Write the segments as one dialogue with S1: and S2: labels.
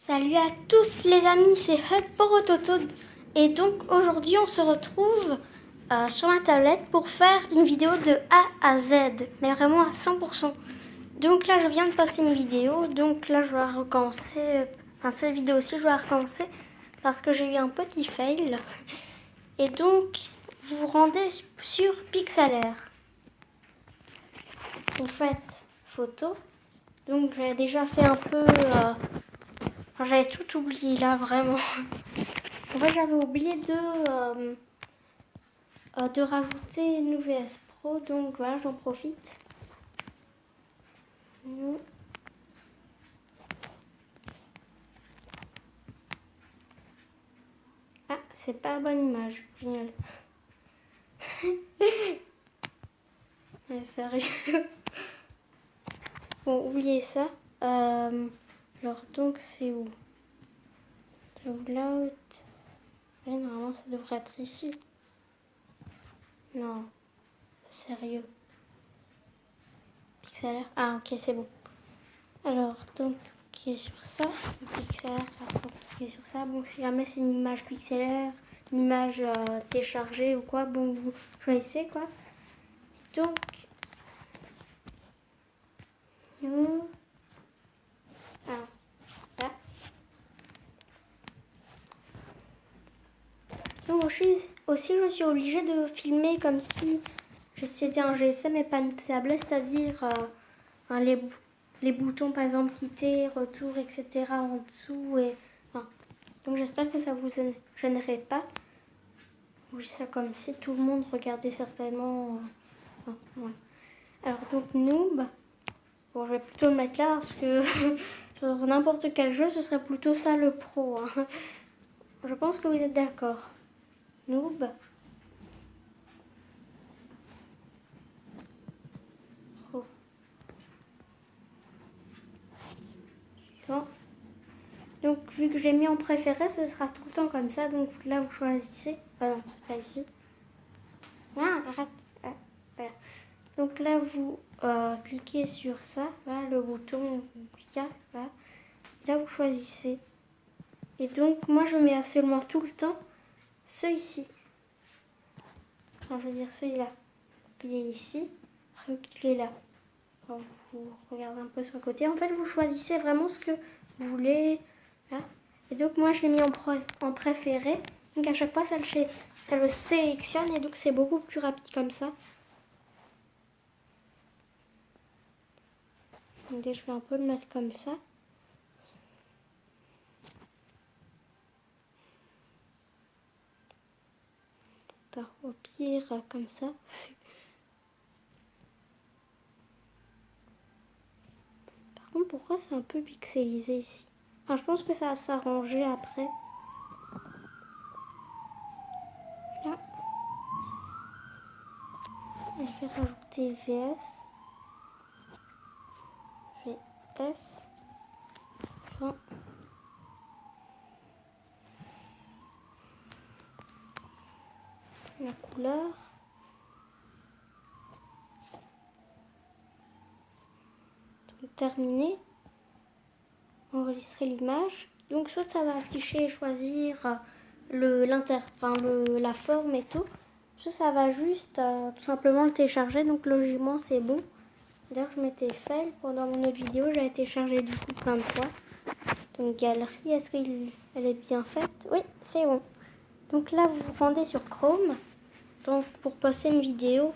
S1: Salut à tous les amis, c'est Hud Porototo et donc aujourd'hui on se retrouve sur ma tablette pour faire une vidéo de A à Z, mais vraiment à 100%. Donc là je viens de poster une vidéo, donc là je dois recommencer, enfin cette vidéo aussi je dois recommencer parce que j'ai eu un petit fail. Et donc vous vous rendez sur Pixlr, vous faites photo, donc j'ai déjà fait un peu... Enfin, j'avais tout oublié là, vraiment. En fait, j'avais oublié de rajouter une VS Pro, donc voilà, j'en profite. Ah, c'est pas la bonne image, génial. Ouais, sérieux. Bon, oubliez ça. Alors, donc, c'est où? Download. Ouais, normalement, ça devrait être ici. Non, sérieux. Pixlr. Ah, ok, c'est bon. Alors, donc, cliquez sur ça. Pixlr, après, cliquez sur ça. Bon, si jamais c'est une image pixelaire, une image téléchargée ou quoi, bon, vous choisissez quoi. Donc, nous. Alors, là. Donc, aussi, je suis obligée de filmer comme si c'était un GSM et pas une tablette, c'est-à-dire les boutons, par exemple, quitter, retour, etc. en dessous. Donc, j'espère que ça vous gênerait pas. Je dis ça comme si tout le monde regardait certainement. Ouais. Alors donc noob, bon je vais plutôt le mettre là parce que sur n'importe quel jeu ce serait plutôt ça le pro. Hein. Je pense que vous êtes d'accord. Noob. Pro. Suivant. Donc vu que j'ai mis en préféré, ce sera tout le temps comme ça. Donc là vous choisissez. Ah non, c'est pas ici. Ah, arrête. Ah, voilà. Donc là vous cliquez sur ça, voilà, le bouton Kia, voilà. Là vous choisissez. Et donc moi je mets absolument tout le temps ceux-ci. Enfin, je veux dire celui-là. Cliquez ici, cliquez là. Alors, vous regardez un peu sur le côté. En fait vous choisissez vraiment ce que vous voulez. Voilà. Et donc moi je l'ai mis en préféré. Donc à chaque fois ça le sélectionne et donc c'est beaucoup plus rapide comme ça. Donc je vais un peu le mettre comme ça. Au pire comme ça. Par contre pourquoi c'est un peu pixelisé ici? Enfin, je pense que ça va s'arranger après. Là. Et je vais rajouter VS. Enfin, la couleur. Donc, terminé. Enregistrer l'image. Donc soit ça va afficher, choisir la forme et tout. Soit ça va juste tout simplement le télécharger. Donc logiquement c'est bon. D'ailleurs je m'étais fait pendant mon autre vidéo, j'avais téléchargé du coup plein de fois. Donc galerie, est-ce qu'elle est bien faite? Oui, c'est bon. Donc là vous vous rendez sur Chrome. Donc pour poster une vidéo,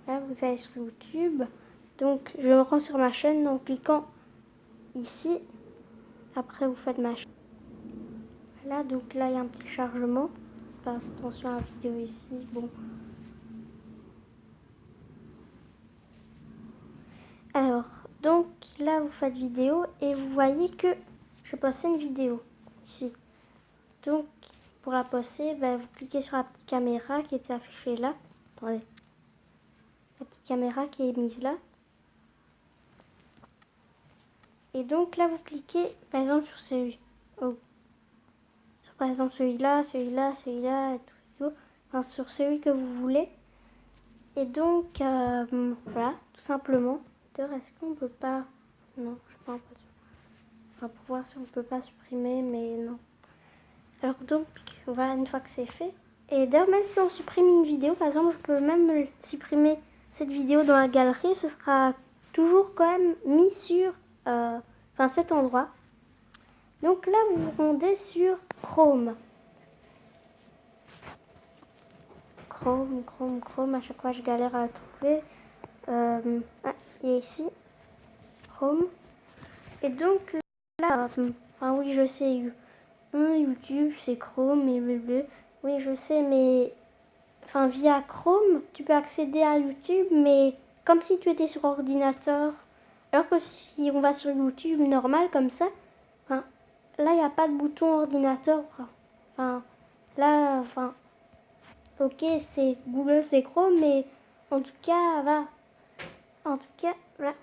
S1: là vous allez sur YouTube. Donc je me rends sur ma chaîne en cliquant ici. Après vous faites ma chaîne. Voilà, donc là il y a un petit chargement. Enfin, attention à la vidéo ici. Bon. Alors, donc là vous faites vidéo et vous voyez que je postais une vidéo ici. Donc pour la poster, vous cliquez sur la petite caméra qui était affichée là. Attendez. La petite caméra qui est mise là. Et donc là vous cliquez par exemple sur celui. Par exemple celui-là, celui-là, celui-là, et tout. Enfin, sur celui que vous voulez. Et donc, voilà, tout simplement. Est-ce qu'on peut pas... Non, je suis pas l'impression. Enfin, pour voir si on peut pas supprimer, mais non. Alors donc, voilà, une fois que c'est fait. Et d'ailleurs, même si on supprime une vidéo, par exemple, je peux même supprimer cette vidéo dans la galerie. Ce sera toujours quand même mis sur cet endroit. Donc là, vous vous rendez sur Chrome. Chrome, à chaque fois je galère à la trouver. Il est ici, Chrome. Et donc là, oui, je sais, YouTube, c'est Chrome et bleu. Oui, je sais, mais via Chrome, tu peux accéder à YouTube, mais comme si tu étais sur ordinateur. Alors que si on va sur YouTube normal comme ça, là, il n'y a pas de bouton ordinateur. Là, ok, c'est Google, c'est Chrome, mais en tout cas, là,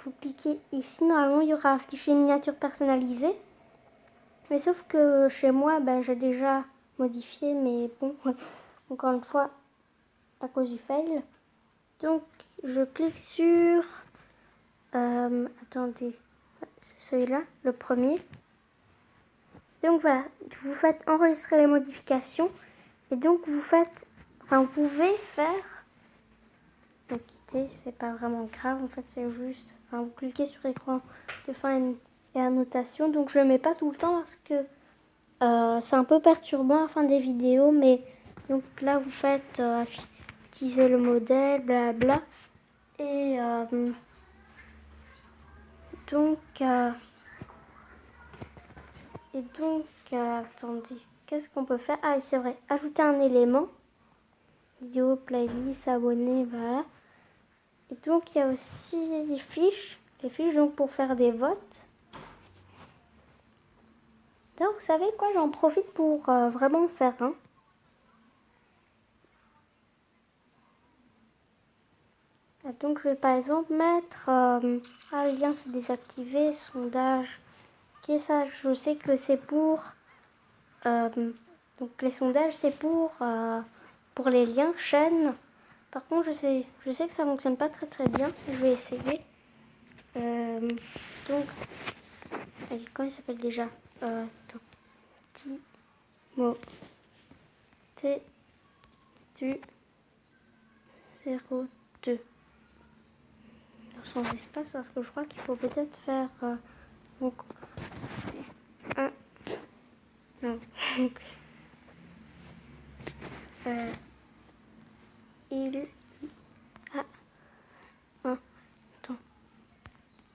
S1: vous cliquez ici. Normalement, il y aura affiché miniature personnalisée. Mais sauf que chez moi, j'ai déjà modifié, mais bon, encore une fois, à cause du fail. Donc, je clique sur... attendez, c'est celui-là, le premier. Donc voilà, vous faites enregistrer les modifications. Et donc, vous pouvez faire... Donc, quitter, c'est pas vraiment grave, en fait, c'est juste... vous cliquez sur écran de fin et annotation. Donc, je le mets pas tout le temps parce que c'est un peu perturbant à la fin des vidéos. Mais donc là, vous faites utiliser le modèle, blabla. Et attendez, qu'est-ce qu'on peut faire? Ah oui, c'est vrai, ajouter un élément. Vidéo, playlist, abonné, voilà. Et donc, il y a aussi les fiches. Les fiches, donc, pour faire des votes. Donc, vous savez quoi? J'en profite pour vraiment faire un. Donc, je vais par exemple mettre... le lien, c'est désactivé. Sondage. Ok, ça, je sais que c'est pour... donc, les sondages, c'est pour les liens, chaîne. Par contre, je sais que ça fonctionne pas très très bien. Je vais essayer. Donc, allez, comment il s'appelle déjà? Timothée du 02. Sans espace, parce que je crois qu'il faut peut-être faire donc un. Non. Il a un temps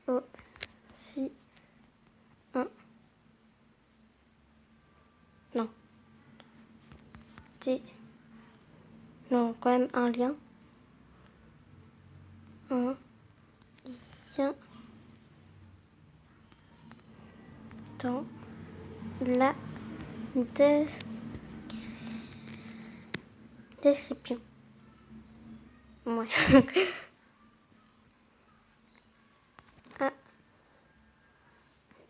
S1: aussi un. Non. Non, quand même un lien. Un lien dans la description. Ouais.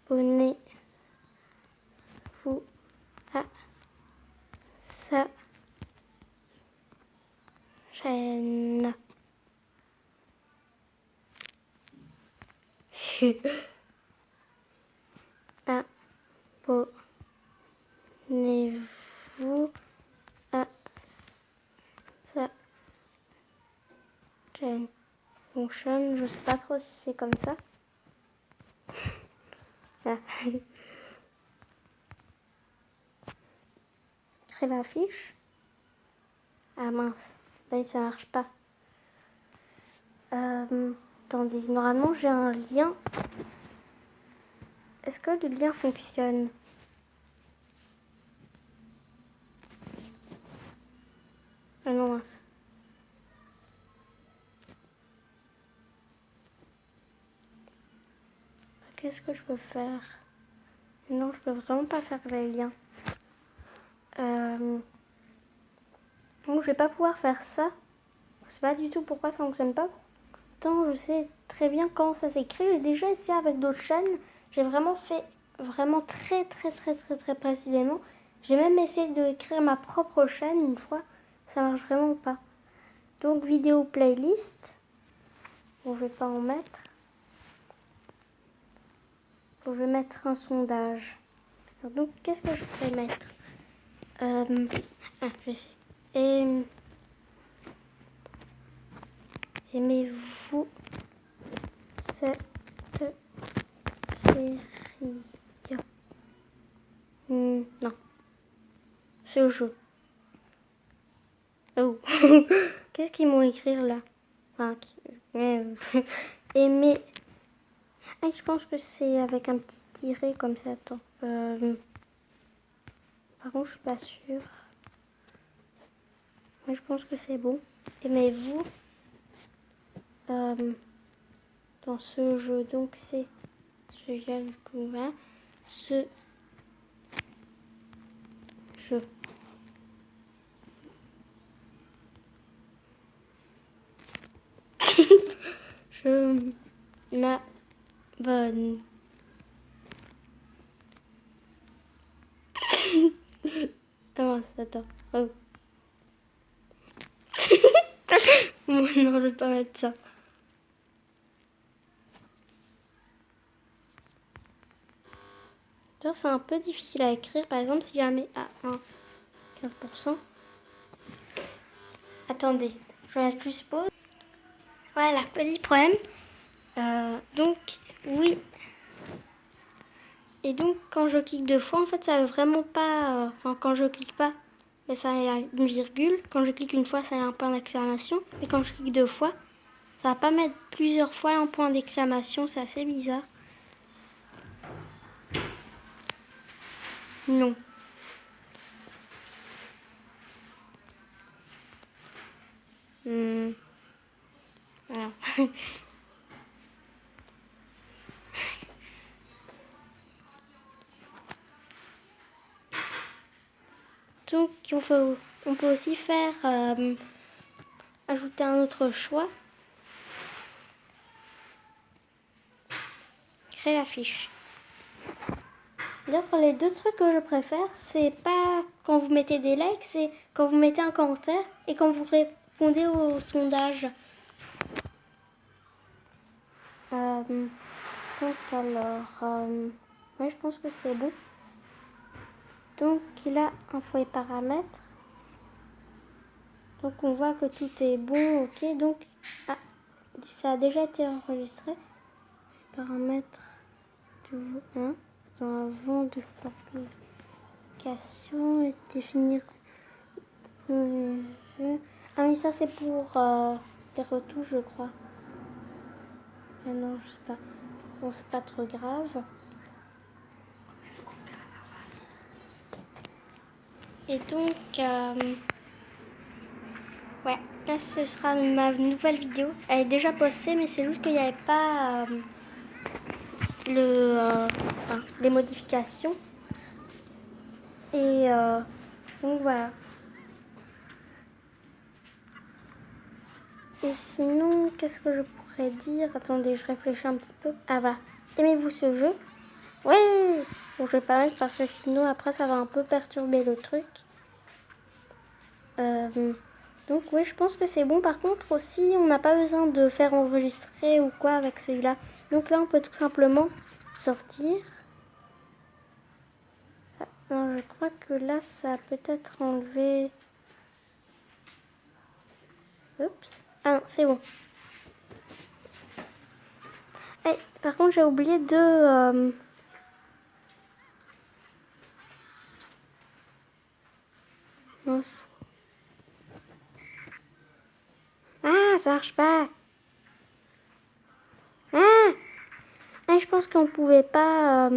S1: Abonnez-vous à sa chaîne. Abonnez-vous à sa chaîne. Fonction, je sais pas trop si c'est comme ça. Créer la fiche. Ah mince, là ça marche pas. Attendez, normalement j'ai un lien. Est-ce que le lien fonctionne? Ah non, mince. Qu'est-ce que je peux faire? Non, je peux vraiment pas faire les liens. Donc je vais pas pouvoir faire ça. Je sais pas du tout pourquoi ça fonctionne pas. Pourtant, je sais très bien comment ça s'écrit. J'ai déjà essayé avec d'autres chaînes. J'ai vraiment fait très précisément. J'ai même essayé de créer ma propre chaîne une fois. Ça marche vraiment pas. Donc vidéo playlist. Bon, je vais pas en mettre. je vais mettre un sondage. Alors, donc, qu'est-ce que je pourrais mettre? Je sais. Aimez-vous cette série? Non. Ce jeu. Oh. Qu'est-ce qu'ils m'ont écrit là? Aimer. Ah, je pense que c'est avec un petit tiret comme ça. Attends. Par contre, je suis pas sûre. Mais je pense que c'est bon. Aimez-vous dans ce jeu? Donc c'est ce jeu. Ce jeu. Je m'abonne. Ah, attends. Oh. Non, je vais pas mettre ça. C'est un peu difficile à écrire. Par exemple, si jamais... Ah, mince. 15%. Attendez. Je vais mettre plus pause. Voilà, petit problème. Donc, oui. Et donc, quand je clique deux fois, en fait, ça veut vraiment pas... Enfin, quand je clique pas, ben, ça a une virgule. Quand je clique une fois, ça a un point d'exclamation. Et quand je clique deux fois, ça va pas mettre plusieurs fois un point d'exclamation. C'est assez bizarre. Non. Voilà. Donc, on peut aussi faire ajouter un autre choix. Créer la fiche. D'ailleurs, les deux trucs que je préfère, c'est pas quand vous mettez des likes, c'est quand vous mettez un commentaire et quand vous répondez au sondage. Donc alors, ouais, je pense que c'est bon. Donc il a info et paramètres. Donc on voit que tout est bon, ok. Donc ça a déjà été enregistré. Paramètres du avant de l'application et définir. Ah oui, ça c'est pour les retouches, je crois. Ah non, je sais pas. Bon, c'est pas trop grave. Et donc, ouais, là ce sera ma nouvelle vidéo. Elle est déjà postée, mais c'est juste qu'il n'y avait pas les modifications. Et donc voilà. Et sinon, qu'est-ce que je pourrais dire? Attendez, je réfléchis un petit peu. Ah voilà. Aimez-vous ce jeu? Oui. Bon, je vais pas mettre parce que sinon après ça va un peu perturber le truc. Donc oui, je pense que c'est bon. Par contre aussi, on n'a pas besoin de faire enregistrer ou quoi avec celui-là. Donc là, on peut tout simplement sortir. Alors, je crois que là, ça a peut-être enlevé... Oups. Ah non, c'est bon. Et, par contre, j'ai oublié de... Mince. Ah, ça marche pas. Ah, je pense qu'on pouvait pas...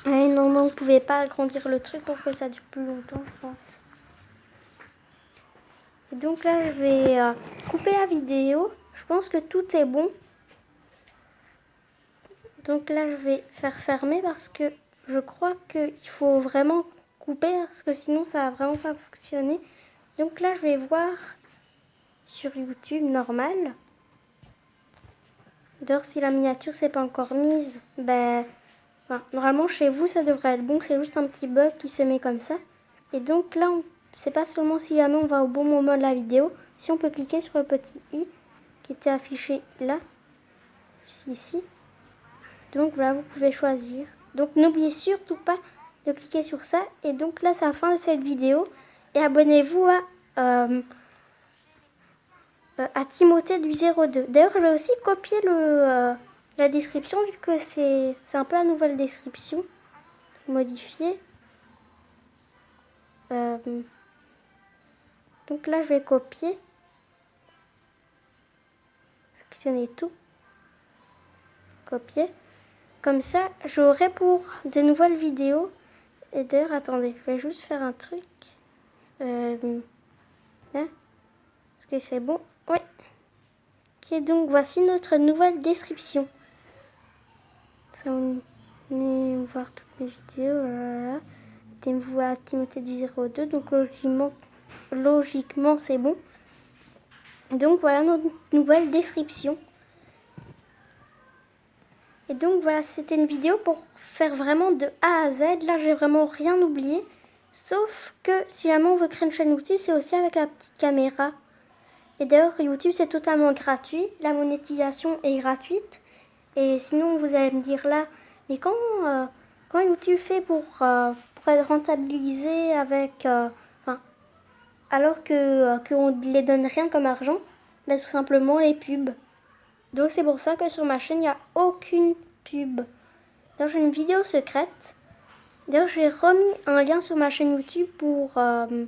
S1: Ouais, non, on pouvait pas agrandir le truc pour que ça dure plus longtemps, je pense. Et donc là, je vais couper la vidéo. Je pense que tout est bon. Donc là, je vais faire fermer parce que je crois qu'il faut vraiment couper parce que sinon, ça va vraiment pas fonctionner. Donc là, je vais voir sur YouTube normal. D'ailleurs, si la miniature c'est pas encore mise, ben, normalement chez vous ça devrait être bon. C'est juste un petit bug qui se met comme ça. Et donc là, c'est pas seulement si jamais on va au bon moment de la vidéo. Si on peut cliquer sur le petit i qui était affiché là, juste ici. Donc voilà, vous pouvez choisir. Donc n'oubliez surtout pas de cliquer sur ça. Et donc là, c'est la fin de cette vidéo. Et abonnez-vous à Timothée du 02. D'ailleurs, je vais aussi copier la description vu que c'est un peu la nouvelle description. Modifier. Donc là, je vais copier. Sélectionner tout. Copier. Comme ça, j'aurai pour des nouvelles vidéos. Et d'ailleurs, attendez, je vais juste faire un truc. Là. Est-ce que c'est bon? Oui. Ok, donc voici notre nouvelle description. Ça, on va voir toutes mes vidéos. Voilà. Vous à Timothée du 02. Donc logiquement c'est bon. Donc voilà notre nouvelle description. Et donc voilà, c'était une vidéo pour faire vraiment de A à Z. Là, j'ai vraiment rien oublié. Sauf que si jamais on veut créer une chaîne YouTube, c'est aussi avec la petite caméra. Et d'ailleurs, YouTube, c'est totalement gratuit. La monétisation est gratuite. Et sinon, vous allez me dire là, mais quand YouTube fait pour être rentabilisé avec... alors qu'on ne les donne rien comme argent, ben, tout simplement les pubs. Donc c'est pour ça que sur ma chaîne, il n'y a aucune pub. Donc j'ai une vidéo secrète. D'ailleurs, j'ai remis un lien sur ma chaîne YouTube pour que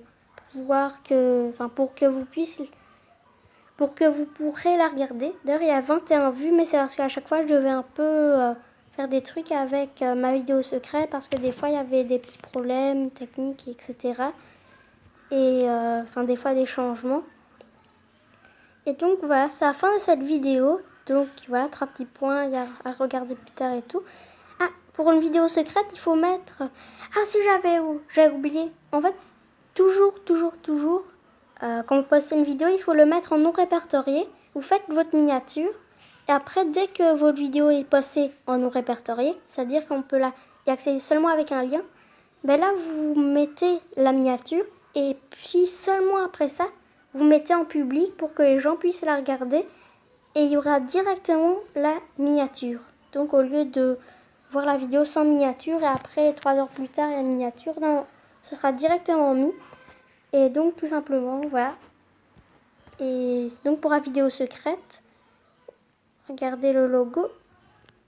S1: vous pourrez la regarder. D'ailleurs, il y a 21 vues, mais c'est parce qu'à chaque fois, je devais un peu faire des trucs avec ma vidéo secrète parce que des fois, il y avait des petits problèmes techniques, etc. Et des fois, des changements. Et donc, voilà, c'est la fin de cette vidéo. Donc, voilà, 3 petits points à regarder plus tard et tout. Ah, pour une vidéo secrète, il faut mettre... Ah, si j'avais oublié. En fait, toujours, quand vous postez une vidéo, il faut le mettre en non répertorié. Vous faites votre miniature. Et après, dès que votre vidéo est postée en non répertorié, c'est-à-dire qu'on peut y accéder seulement avec un lien, ben là, vous mettez la miniature. Et puis, seulement après ça, vous mettez en public pour que les gens puissent la regarder. Et il y aura directement la miniature. Donc, au lieu de voir la vidéo sans miniature et après, 3 heures plus tard, il y a la miniature, non, ce sera directement mis. Et donc, tout simplement, voilà. Et donc, pour la vidéo secrète, regardez le logo.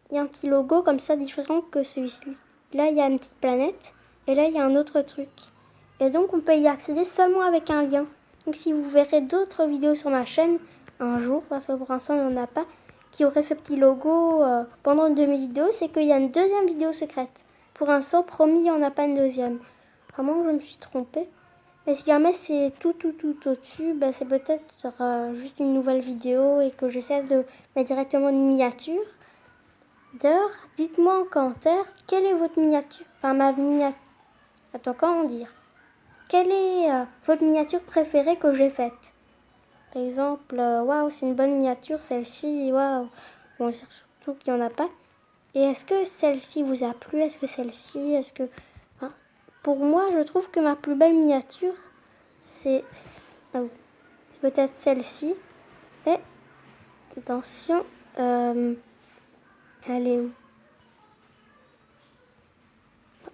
S1: Il y a un petit logo comme ça, différent que celui-ci. Là, il y a une petite planète. Et là, il y a un autre truc. Et donc, on peut y accéder seulement avec un lien. Donc, si vous verrez d'autres vidéos sur ma chaîne, un jour, parce que pour l'instant, il n'y en a pas, qui aurait ce petit logo pendant une de mes vidéos, c'est qu'il y a une deuxième vidéo secrète. Pour l'instant, promis, il n'y en a pas une deuxième. Vraiment, je me suis trompée. Mais si jamais c'est tout au-dessus, ben c'est peut-être juste une nouvelle vidéo et que j'essaie de mettre directement une miniature. D'ailleurs, dites-moi en commentaire, quelle est votre miniature, ma miniature, attends, comment dire, quelle est votre miniature préférée que j'ai faite? Par exemple, waouh, c'est une bonne miniature, celle-ci, waouh, bon, surtout qu'il n'y en a pas. Et est-ce que celle-ci vous a plu? Est-ce que celle-ci, pour moi, je trouve que ma plus belle miniature, c'est peut-être celle-ci. Et attention, elle est où?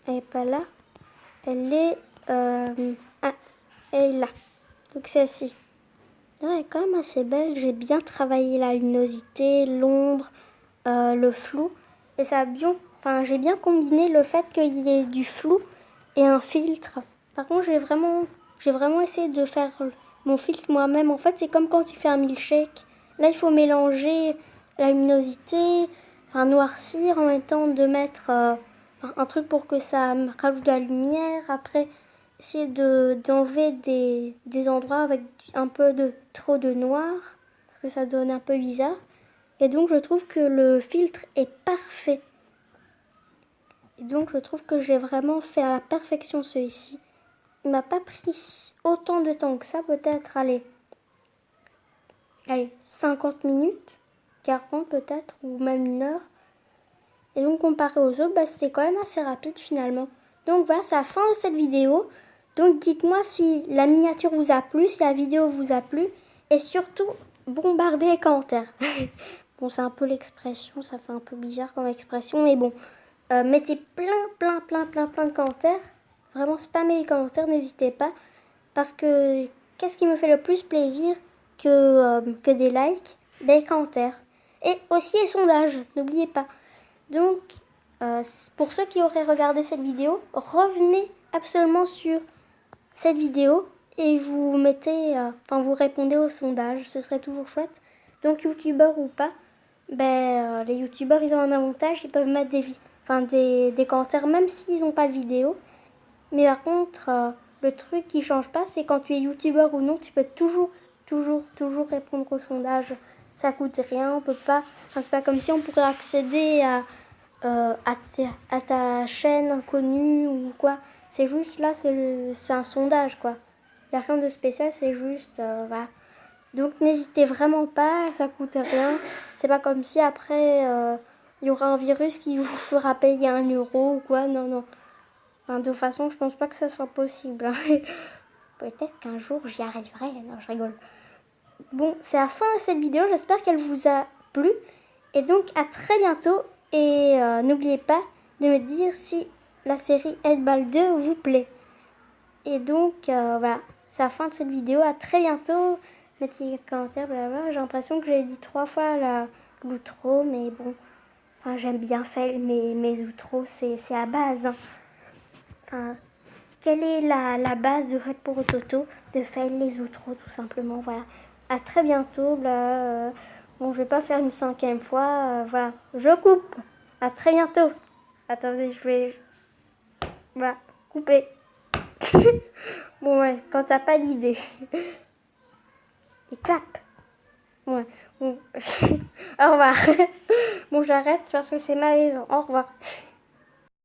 S1: Elle n'est pas là. Elle est, elle est là. Donc celle-ci. Elle est quand même assez belle. J'ai bien travaillé la luminosité, l'ombre, le flou. Et ça a bien, j'ai bien combiné le fait qu'il y ait du flou et un filtre. Par contre, j'ai vraiment essayé de faire mon filtre moi-même. En fait, c'est comme quand tu fais un milkshake. Là, il faut mélanger la luminosité, noircir en même temps de mettre un truc pour que ça rajoute de la lumière. Après, essayer d'enlever des endroits avec un peu trop de noir, parce que ça donne un peu bizarre. Et donc, je trouve que le filtre est parfait. Et donc, je trouve que j'ai vraiment fait à la perfection celui-ci. Il m'a pas pris autant de temps que ça, peut-être, allez, 50 minutes, 40 peut-être, ou même 1 heure. Et donc, comparé aux autres, c'était quand même assez rapide finalement. Donc voilà, c'est la fin de cette vidéo. Donc, dites-moi si la miniature vous a plu, si la vidéo vous a plu. Et surtout, bombardez les commentaires. Bon, c'est un peu l'expression, ça fait un peu bizarre comme expression, mais bon. Mettez plein de commentaires. Vraiment, spammez les commentaires, n'hésitez pas. Parce que qu'est-ce qui me fait le plus plaisir que des likes? Les commentaires. Et aussi les sondages, n'oubliez pas. Donc, pour ceux qui auraient regardé cette vidéo, revenez absolument sur cette vidéo et vous mettez, vous répondez aux sondages, ce serait toujours chouette. Donc, youtubeur ou pas, les youtubeurs, ils ont un avantage, ils peuvent mettre des commentaires même s'ils n'ont pas de vidéo. Mais par contre, le truc qui change pas, c'est quand tu es youtubeur ou non, tu peux toujours répondre aux sondages. Ça coûte rien, on peut pas. Enfin, c'est pas comme si on pourrait accéder à ta chaîne inconnue ou quoi. C'est juste là, c'est un sondage quoi. Il n'y a rien de spécial, c'est juste voilà. Donc n'hésitez vraiment pas, ça coûte rien. C'est pas comme si après il y aura un virus qui vous fera payer 1 € ou quoi. Non, non. Enfin, de toute façon, je pense pas que ça soit possible. Peut-être qu'un jour j'y arriverai. Non, je rigole. Bon, c'est la fin de cette vidéo. J'espère qu'elle vous a plu. Et donc, à très bientôt. Et n'oubliez pas de me dire si la série Headball 2 vous plaît. Et donc, voilà. C'est la fin de cette vidéo. À très bientôt. Mettez les commentaires, blablabla. J'ai l'impression que j'ai dit 3 fois l'outro. Mais bon, enfin, j'aime bien faire mes outros. C'est à base. Hein. Enfin, quelle est la base de Red pour Toto? De faire les outros, tout simplement. Voilà. À très bientôt. Bon, je vais pas faire une 5e fois. Voilà. Je coupe. À très bientôt. Attendez, je vais... Voilà. Couper. Bon, ouais. Quand t'as pas d'idée. Et clap. Ouais. Bon. Au revoir. Bon, j'arrête parce que c'est malaisant. Au revoir.